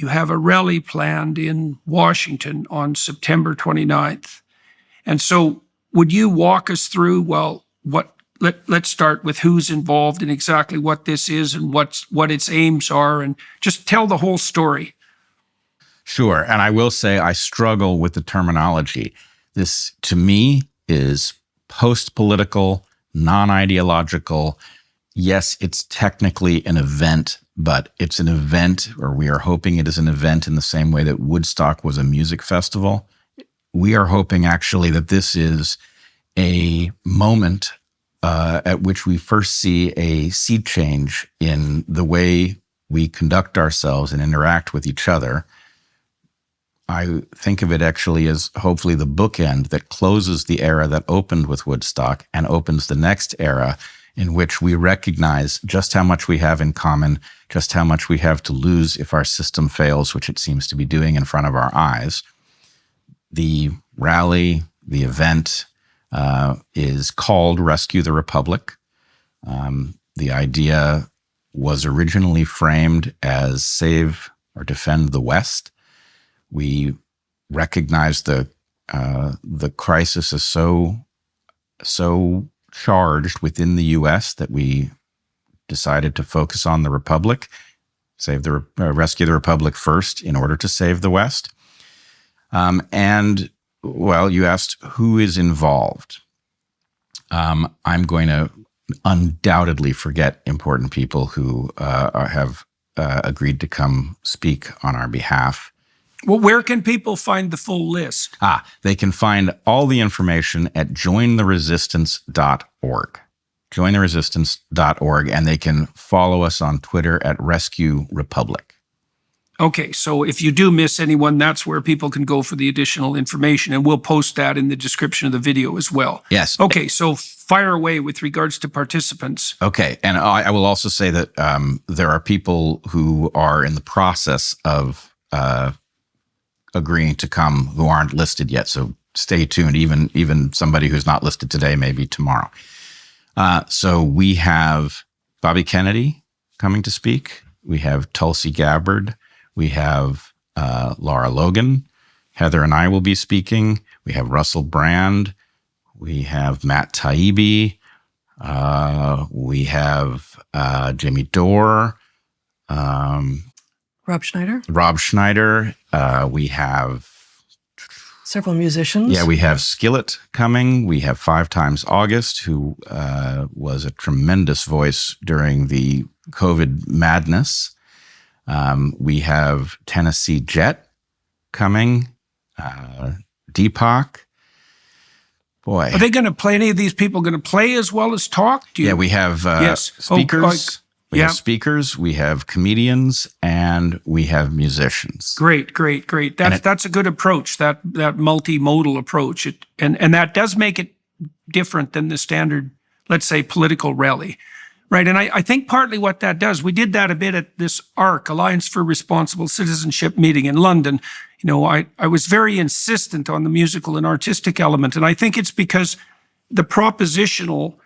you have a rally planned in Washington on September 29th. And so would you walk us through, well, let's start with who's involved and exactly what this is and what its aims are, and just tell the whole story. Sure. And I will say I struggle with the terminology. This, to me, is post-political, non-ideological. Yes, it's technically an event, but it's an event, or we are hoping it is an event in the same way that Woodstock was a music festival. We are hoping actually that this is a moment at which we first see a sea change in the way we conduct ourselves and interact with each other. I think of it actually as hopefully the bookend that closes the era that opened with Woodstock and opens the next era in which we recognize just how much we have in common, just how much we have to lose if our system fails, which it seems to be doing in front of our eyes. The rally, the event, is called Rescue the Republic. The idea was originally framed as save or defend the West. We recognize the crisis is so charged within the U.S. that we decided to focus on the Republic, rescue the Republic first in order to save the West. And well, you asked who is involved. I'm going to undoubtedly forget important people who have agreed to come speak on our behalf. Well, where can people find the full list? They can find all the information at jointheresistance.org. Jointheresistance.org, and they can follow us on Twitter at Rescue Republic. Okay, so if you do miss anyone, that's where people can go for the additional information, and we'll post that in the description of the video as well. Yes. Okay, so fire away with regards to participants. Okay, and I will also say that there are people who are in the process of agreeing to come who aren't listed yet, so stay tuned. Even somebody who's not listed today, maybe tomorrow. So we have Bobby Kennedy coming to speak. We have Tulsi Gabbard. We have Laura Logan. Heather and I will be speaking. We have Russell Brand. We have Matt Taibbi. We have Jimmy Dore. Rob Schneider. We have several musicians. Yeah, we have Skillet coming. We have 5 Times August, who was a tremendous voice during the COVID madness. We have Tennessee Jet coming. Deepak. Boy. Are they going to play? Any of these people going to play as well as talk? We have speakers. We have speakers, we have comedians, and we have musicians. Great. That's a good approach, that multimodal approach. And that does make it different than the standard, let's say, political rally, right? And I think partly what that does, we did that a bit at this ARC, Alliance for Responsible Citizenship meeting in London. You know, I was very insistent on the musical and artistic element, and I think it's because the propositional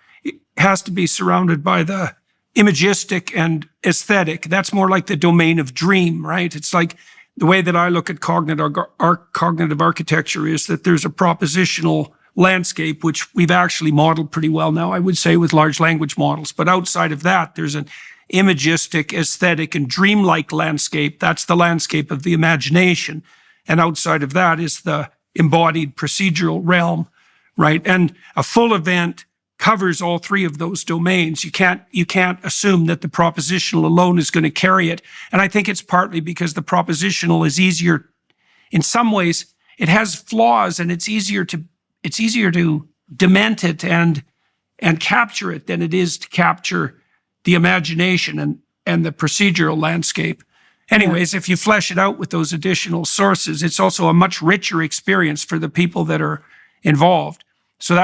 has to be surrounded by the imagistic and aesthetic. That's more like the domain of dream, right? It's like the way that I look at cognitive architecture is that there's a propositional landscape, which we've actually modeled pretty well now, I would say, with large language models. But outside of that, there's an imagistic, aesthetic, and dreamlike landscape. That's the landscape of the imagination. And outside of that is the embodied procedural realm, right? And a full event covers all 3 of those domains. You can't assume that the propositional alone is going to carry it. And I think it's partly because the propositional is easier. In some ways, it has flaws, and it's easier to dement it and capture it than it is to capture the imagination and the procedural landscape. Anyways, if you flesh it out with those additional sources, it's also a much richer experience for the people that are involved. So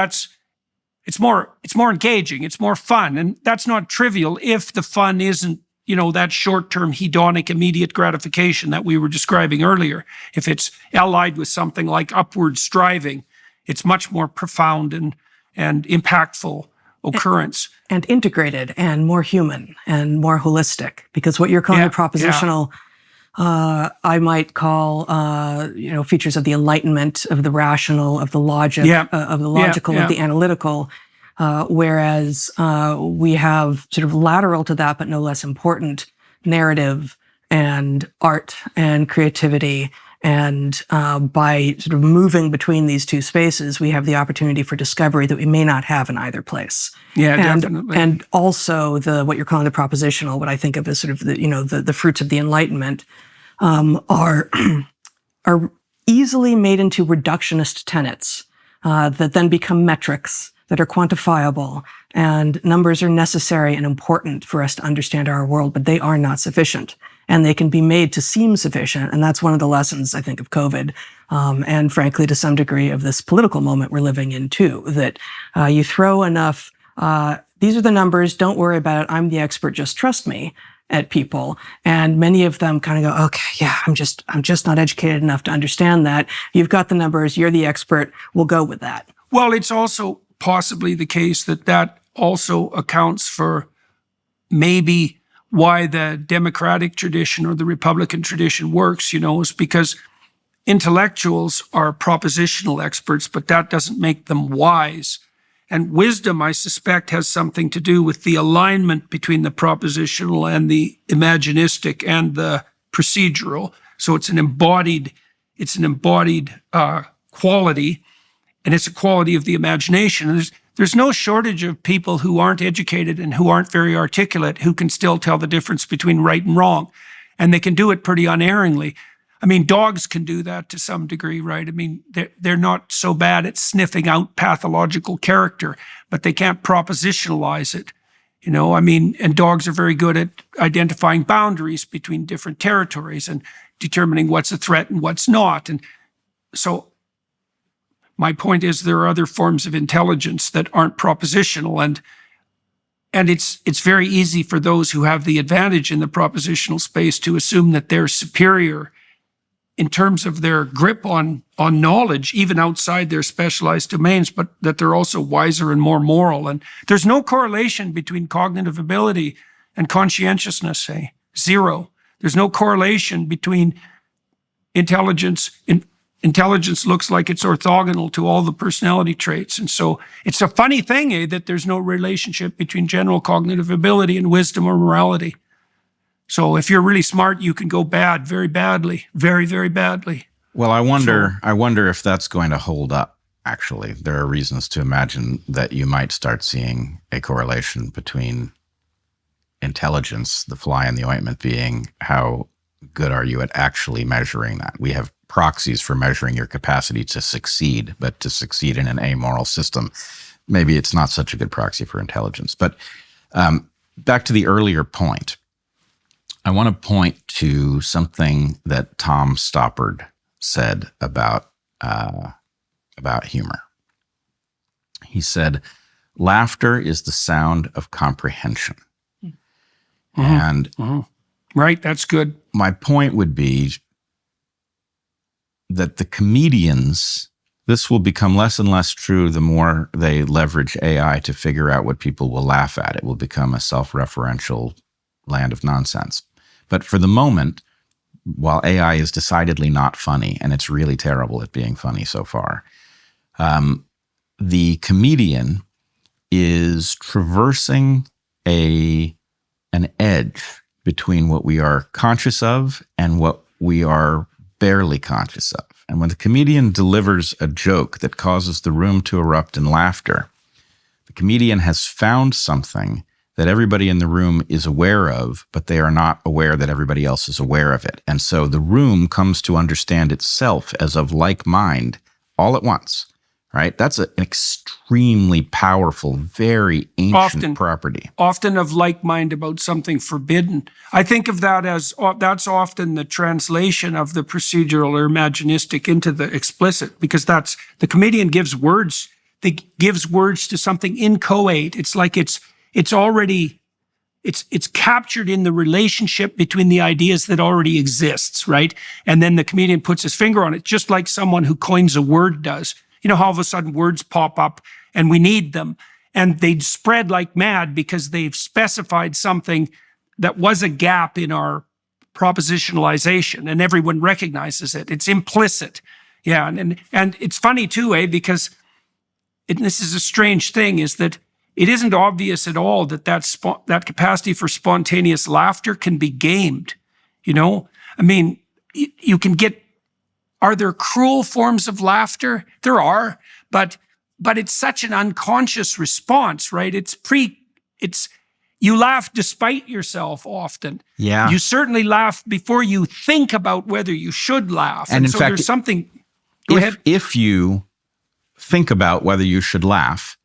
it's more engaging, it's more fun. And that's not trivial if the fun isn't, that short-term hedonic immediate gratification that we were describing earlier. If it's allied with something like upward striving, it's much more profound and impactful occurrence. And integrated and more human and more holistic, because what you're calling propositional I might call, features of the enlightenment, of the rational, of the logic, of the logical, of the analytical. Whereas we have sort of lateral to that, but no less important, narrative and art and creativity. And by sort of moving between these two spaces, we have the opportunity for discovery that we may not have in either place. Yeah, definitely. And also what you're calling the propositional, what I think of as sort of the fruits of the Enlightenment, are easily made into reductionist tenets that then become metrics that are quantifiable. And numbers are necessary and important for us to understand our world, but they are not sufficient. And they can be made to seem sufficient. And that's one of the lessons, I think, of COVID. And frankly, to some degree of this political moment we're living in too, that you throw enough, these are the numbers, don't worry about it, I'm the expert, just trust me, at people. And many of them kind of go, okay, yeah, I'm just not educated enough to understand that. You've got the numbers, you're the expert, we'll go with that. Well, it's also possibly the case that also accounts for maybe why the Democratic tradition or the Republican tradition works, is because intellectuals are propositional experts, but that doesn't make them wise. And wisdom, I suspect, has something to do with the alignment between the propositional and the imaginistic and the procedural. So it's an embodied quality, and it's a quality of the imagination. And there's no shortage of people who aren't educated and who aren't very articulate who can still tell the difference between right and wrong. And they can do it pretty unerringly. I mean, dogs can do that to some degree, right? I mean, they're not so bad at sniffing out pathological character, but they can't propositionalize it. And dogs are very good at identifying boundaries between different territories and determining what's a threat and what's not. And so my point is there are other forms of intelligence that aren't propositional, and it's very easy for those who have the advantage in the propositional space to assume that they're superior in terms of their grip on knowledge, even outside their specialized domains, but that they're also wiser and more moral. And there's no correlation between cognitive ability and conscientiousness, say, zero. There's no correlation between intelligence. Intelligence looks like it's orthogonal to all the personality traits. And so it's a funny thing, that there's no relationship between general cognitive ability and wisdom or morality. So if you're really smart, you can go bad very badly, very, very badly. Well, I wonder if that's going to hold up, actually. There are reasons to imagine that you might start seeing a correlation between intelligence, the fly in the ointment being how good are you at actually measuring that. We have proxies for measuring your capacity to succeed, but to succeed in an amoral system, maybe it's not such a good proxy for intelligence. But back to the earlier point, I want to point to something that Tom Stoppard said about humor. He said, laughter is the sound of comprehension. Mm-hmm. And right, that's good. My point would be that the comedians, this will become less and less true the more they leverage AI to figure out what people will laugh at. It will become a self-referential land of nonsense. But for the moment, while AI is decidedly not funny, and it's really terrible at being funny so far, the comedian is traversing an edge between what we are conscious of and what we are barely conscious of. And when the comedian delivers a joke that causes the room to erupt in laughter, the comedian has found something that everybody in the room is aware of, but they are not aware that everybody else is aware of it. And so the room comes to understand itself as of like mind all at once, right? That's an extremely powerful, very ancient property. Often of like mind about something forbidden. I think of that as, that's often the translation of the procedural or imaginistic into the explicit, because that's, the comedian gives words, gives words to something inchoate. It's like it's already, it's captured in the relationship between the ideas that already exists, right? And then the comedian puts his finger on it, just like someone who coins a word does. You know how all of a sudden words pop up and we need them, and they'd spread like mad because they've specified something that was a gap in our propositionalization, and everyone recognizes it. It's implicit. Yeah, and it's funny too, because this is a strange thing, is that it isn't obvious at all that capacity for spontaneous laughter can be gamed. I mean, you can get. Are there cruel forms of laughter? There are, but it's such an unconscious response, right? You laugh despite yourself often. Yeah. You certainly laugh before you think about whether you should laugh. And in so fact, there's something. Go ahead. If you think about whether you should laugh,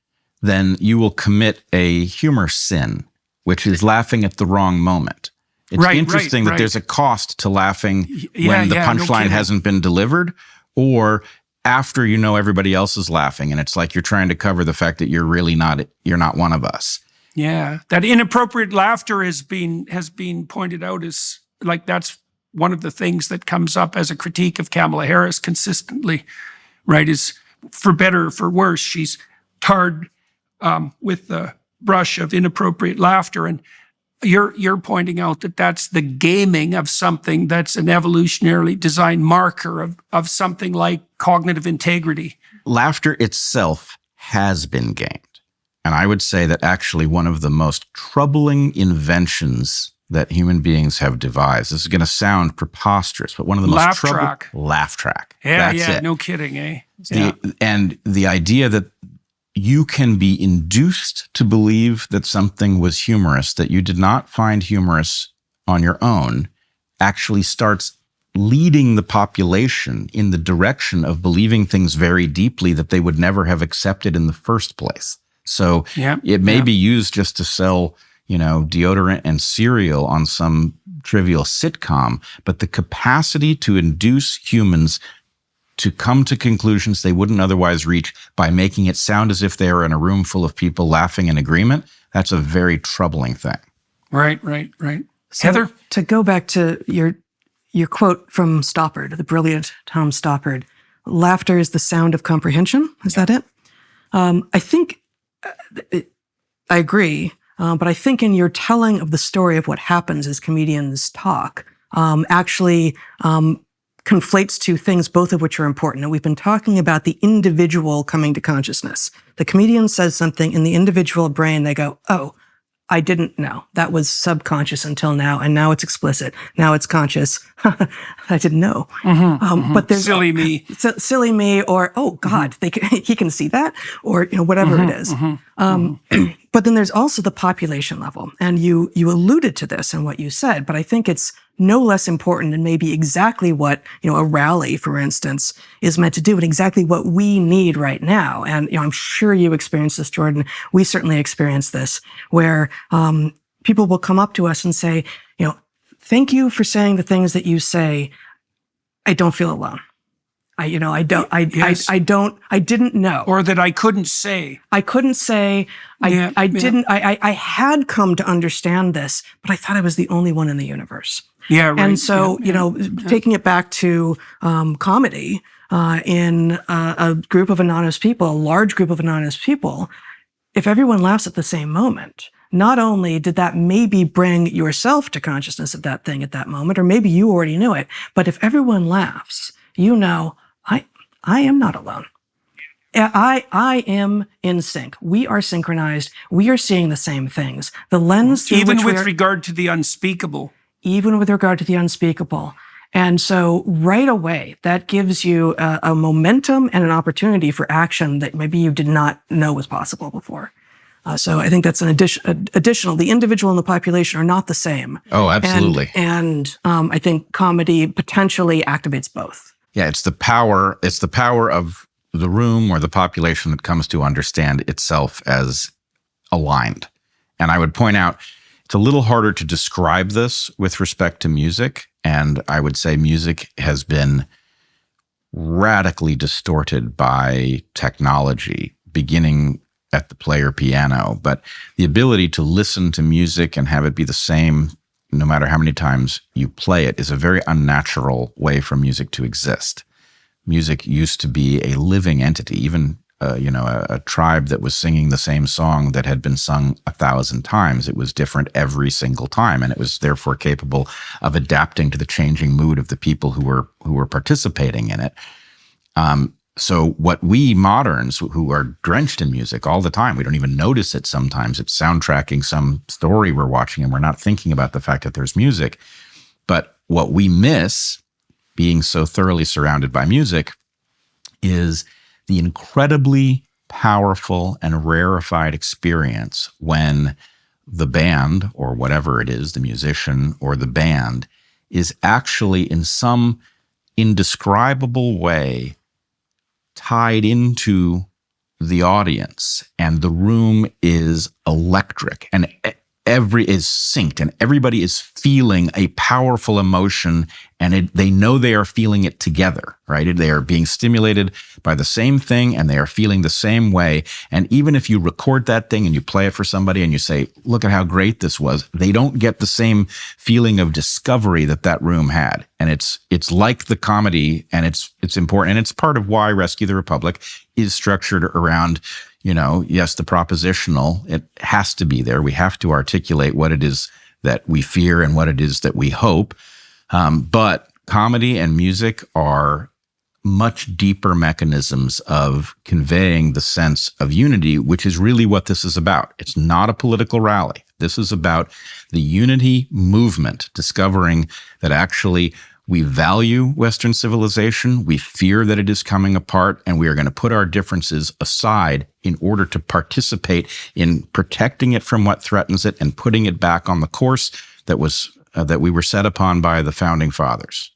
then you will commit a humor sin, which is laughing at the wrong moment. It's interesting that there's a cost to laughing when the punchline hasn't been delivered, or after everybody else is laughing, and it's like you're trying to cover the fact that you're not one of us. Yeah, that inappropriate laughter has been pointed out as like that's one of the things that comes up as a critique of Kamala Harris consistently, right? Is for better or for worse, she's tarred with the brush of inappropriate laughter, and you're pointing out that that's the gaming of something that's an evolutionarily designed marker of something like cognitive integrity. Laughter itself has been gamed. And I would say that actually one of the most troubling inventions that human beings have devised, this is going to sound preposterous, but one of the most laugh track. Yeah, That's it. No kidding, eh? And the idea that you can be induced to believe that something was humorous that you did not find humorous on your own actually starts leading the population in the direction of believing things very deeply that they would never have accepted in the first place. So it may be used just to sell, deodorant and cereal on some trivial sitcom, but the capacity to induce humans to come to conclusions they wouldn't otherwise reach by making it sound as if they are in a room full of people laughing in agreement, that's a very troubling thing. Right. So Heather? To go back to your quote from Stoppard, the brilliant Tom Stoppard, laughter is the sound of comprehension. Is that it? I think, I agree, but I think in your telling of the story of what happens as comedians talk, actually conflates two things, both of which are important. And we've been talking about the individual coming to consciousness. The comedian says something in the individual brain, they go, oh, I didn't know. That was subconscious until now, and now it's explicit. Now it's conscious. I didn't know. But there's silly me, silly me, or oh God, he can see that, or whatever it is. But then there's also the population level, and you alluded to this in what you said. But I think it's no less important, and maybe exactly what a rally, for instance, is meant to do, and exactly what we need right now. And I'm sure you experienced this, Jordan. We certainly experienced this, where people will come up to us and say, thank you for saying the things that you say. I don't feel alone. I didn't know. Or that I couldn't say. I had come to understand this, but I thought I was the only one in the universe. Yeah, right. And so, taking it back to comedy, in a group of anonymous people, a large group of anonymous people, if everyone laughs at the same moment, not only did that maybe bring yourself to consciousness of that thing at that moment, or maybe you already knew it, but if everyone laughs, I am not alone. I am in sync. We are synchronized. We are seeing the same things. The lens through even which with regard to the unspeakable. Even with regard to the unspeakable. And so right away, that gives you a momentum and an opportunity for action that maybe you did not know was possible before. So I think that's an additional. The individual and the population are not the same. Oh, absolutely. And I think comedy potentially activates both. Yeah, it's the power of the room or the population that comes to understand itself as aligned. And I would point out, it's a little harder to describe this with respect to music. And I would say music has been radically distorted by technology, beginning at the player piano. But the ability to listen to music and have it be the same no matter how many times you play it is a very unnatural way for music to exist. Music used to be a living entity. Even a tribe that was singing the same song that had been sung 1,000 times. It was different every single time, and it was therefore capable of adapting to the changing mood of the people who were participating in it. So what we moderns who are drenched in music all the time, we don't even notice it sometimes. It's soundtracking some story we're watching and we're not thinking about the fact that there's music. But what we miss, being so thoroughly surrounded by music, is the incredibly powerful and rarefied experience when the band, or whatever it is, the musician or the band, is actually in some indescribable way tied into the audience, and the room is electric, and is synced, and everybody is feeling a powerful emotion, and they know they are feeling it together, right? They are being stimulated by the same thing, and they are feeling the same way. And even if you record that thing and you play it for somebody and you say, look at how great this was, they don't get the same feeling of discovery that room had. And it's like the comedy, and it's important. And it's part of why Rescue the Republic is structured around, yes, the propositional. It has to be there. We have to articulate what it is that we fear and what it is that we hope. But comedy and music are much deeper mechanisms of conveying the sense of unity, which is really what this is about. It's not a political rally. This is about the unity movement, discovering that actually we value Western civilization, we fear that it is coming apart, and we are going to put our differences aside in order to participate in protecting it from what threatens it and putting it back on the course that we were set upon by the founding fathers.